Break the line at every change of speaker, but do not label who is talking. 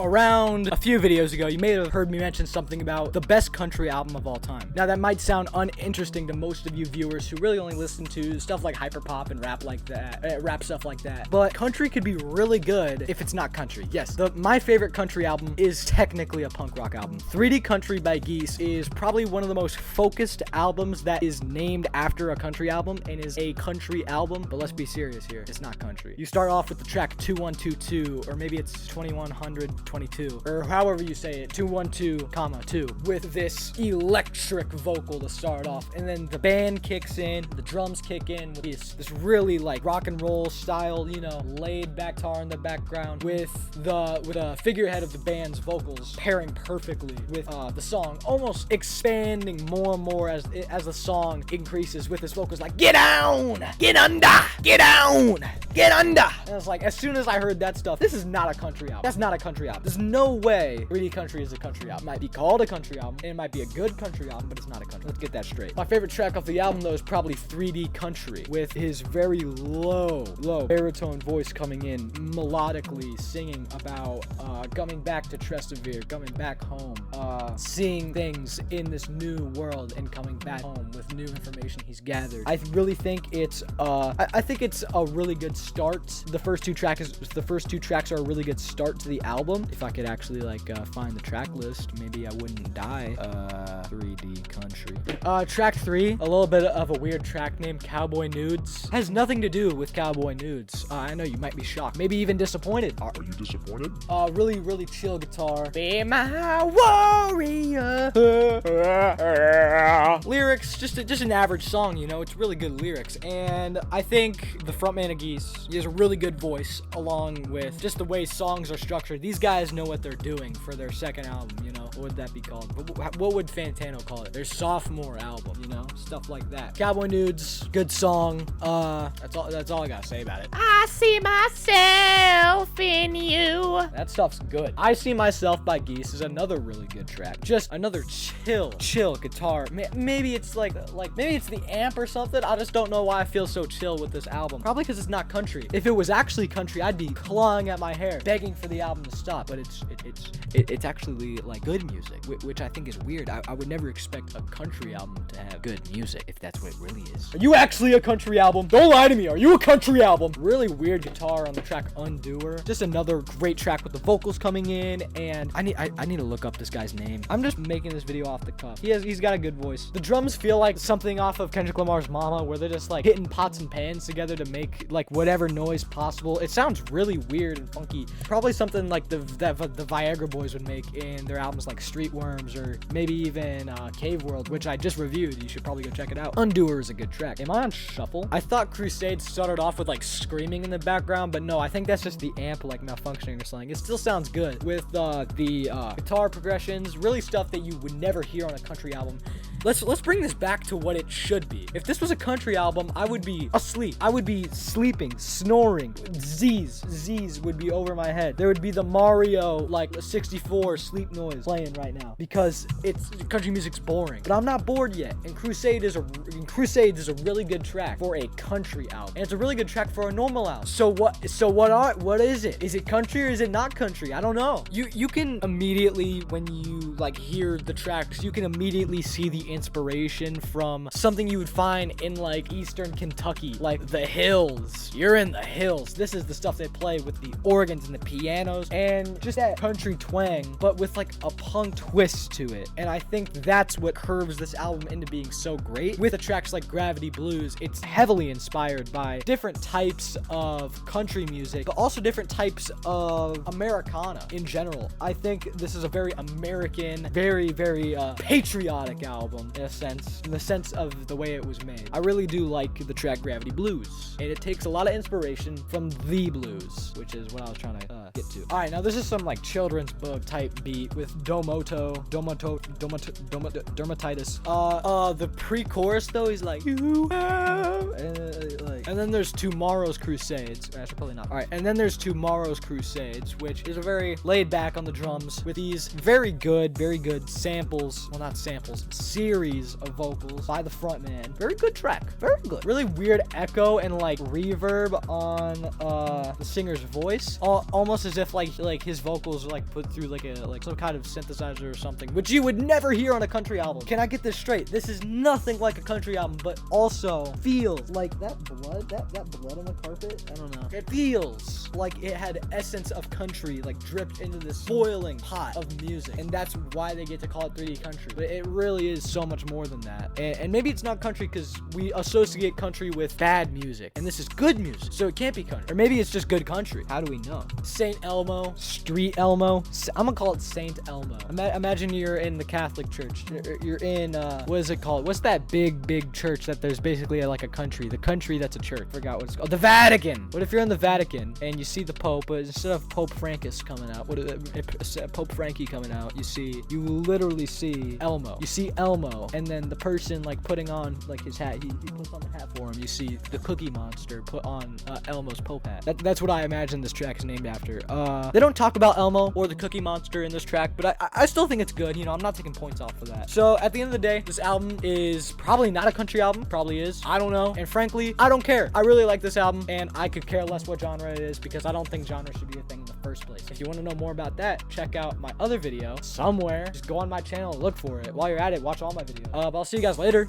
around a few videos ago, you may have heard me mention something about the best country album of all time. Now, that might sound uninteresting to most of you viewers who really only listen to stuff like hyperpop and rap like that, rap stuff like that. But country could be really good if it's not country. Yes, my favorite country album is technically a punk rock album. 3D Country by Geese is probably one of the most focused albums that is named after a country album and is a country album. But let's be serious here. It's not country. You start off with the track 2122, or maybe it's 2122, or however you say it, 212, 2, with this electric vocal to start off, and then the band kicks in, the drums kick in with this really like rock and roll style, you know, laid back guitar in the background with a figurehead of the band's vocals pairing perfectly with the song, almost expanding more and more as the song increases with his vocals like, get down, get under, get down, get under. And it's like, as soon as I heard that stuff, this is not a country album. That's not a country album. There's no way 3D Country is a country album. It might be called a country album, and it might be a good country album, but it's not a country. Let's get that straight. My favorite track off the album, though, is probably 3D Country, with his very low baritone voice coming in, melodically singing about coming back to Trestevere, coming back home, seeing things in this new world, and coming back home with new information he's gathered. I really think it's I think it's a really good start. The first two tracks are a really good start to the album. If I could actually find the track list, maybe I wouldn't die. 3D Country. Track 3, a little bit of a weird track named Cowboy Nudes. Has nothing to do with Cowboy Nudes. I know you might be shocked, maybe even disappointed.
Are you disappointed?
Really chill guitar. Be my warrior. Lyrics, just an average song, you know. It's really good lyrics, and I think the frontman of Geese, he has a really good voice, along with just the way songs are structured. These guys know what they're doing for their second album, you know. What would that be called? What would Fantano call it? Their sophomore album, you know, stuff like that. Cowboy Nudes, good song. That's all I gotta say about it.
I see myself in you.
That stuff's good. I See Myself by Geese is another really good track. Just another chill guitar. Maybe it's maybe it's the amp or something. I just don't know why I feel so chill with this album. Probably because it's not country. If it was actually country, I'd be clawing at my hair, begging for the album to stop. But it's actually like good music, which I think is weird. I would never expect a country album to have good music if that's what it really is. Are you actually a country album? Don't lie to me. Are you a country album? Really weird guitar on the track Undoer. Just another great track with the vocals coming in, and I need to look up this guy's name. I'm just making this video off the cuff. He's got a good voice. The drums feel like something off of Kendrick Lamar's Mama, where they're just like hitting pots and pans together to make like whatever noise possible. It sounds really weird and funky. Probably something like the Viagra Boys would make in their albums like Street Worms, or maybe even Cave World, which I just reviewed. You should probably go check it out. Undoer is a good track. Am I on shuffle? I thought Crusade started off with like screaming in the background, but no, I think that's just the amp like malfunctioning or something. It still sounds good with the guitar progressions, really stuff that you would never hear on a country album. Let's bring this back to what it should be. If this was a country album, I would be asleep. I would be sleeping, snoring. Z's would be over my head. There would be the Mario 64 sleep noise playing right now, because country music's boring. But I'm not bored yet. And Crusade is a really good track for a country album, and it's a really good track for a normal album. So what is it? Is it country or is it not country? I don't know. You can immediately, when you hear the tracks, you can immediately see the inspiration from something you would find in eastern Kentucky, like the hills. You're in the hills. This is the stuff they play with the organs and the pianos, and just that country twang, but with a punk twist to it. And I think that's what curves this album into being so great. With the tracks like Gravity Blues, it's heavily inspired by different types of country music, but also different types of Americana in general. I think this is a very American, very patriotic album in the sense of the way it was made. I really do like the track Gravity Blues, and it takes a lot of inspiration from the blues, which is what I was trying to get to. All right, now this is some children's book type beat with dermatitis. The pre-chorus though, he's like, you have, and then there's Tomorrow's Crusades. Actually, probably not. All right, and then there's Tomorrow's Crusades, which is a very laid back on the drums with these very good samples. Well, not samples, series of vocals by the frontman. Very good track. Very good. Really weird echo and like reverb on the singer's voice. Almost as if like his vocals are like put through like some kind of synthesizer or something, which you would never hear on a country album. Can I get this straight? This is nothing like a country album, but also feels like that blood on the carpet. I don't know. It feels like it had essence of country like dripped into this boiling pot of music, and that's why they get to call it 3D country. But it really is so much more than that. And maybe it's not country because we associate country with bad music, and this is good music, so it can't be country. Or maybe it's just good country. How do we know? Saint Elmo, Street Elmo. I'm gonna call it Saint Elmo. Imagine you're in the Catholic Church. You're in what is it called? What's that big church that there's basically like a country? The country that's a church. Forgot what it's called. The Vatican. What if you're in the Vatican and you see the Pope, but instead of Pope Francis coming out, Pope Frankie coming out, you literally see Elmo. You see Elmo, and then the person like putting on like his hat. He puts on the hat for him. You see the Cookie Monster put on Elmo's Pope hat. That's what I imagine this track is named after. They don't talk about Elmo or the Cookie Monster in this track, but I still think it's good. You know, I'm not taking points off for that. So at the end of the day, this album is probably not a country album. Probably is. I don't know. And frankly, I don't care. I really like this album, and I could care less what genre it is because I don't think genre should be a thing in the first place. If you want to know more about that, check out my other video somewhere. Just go on my channel, look for it. While you're at it, watch all my videos. But I'll see you guys later.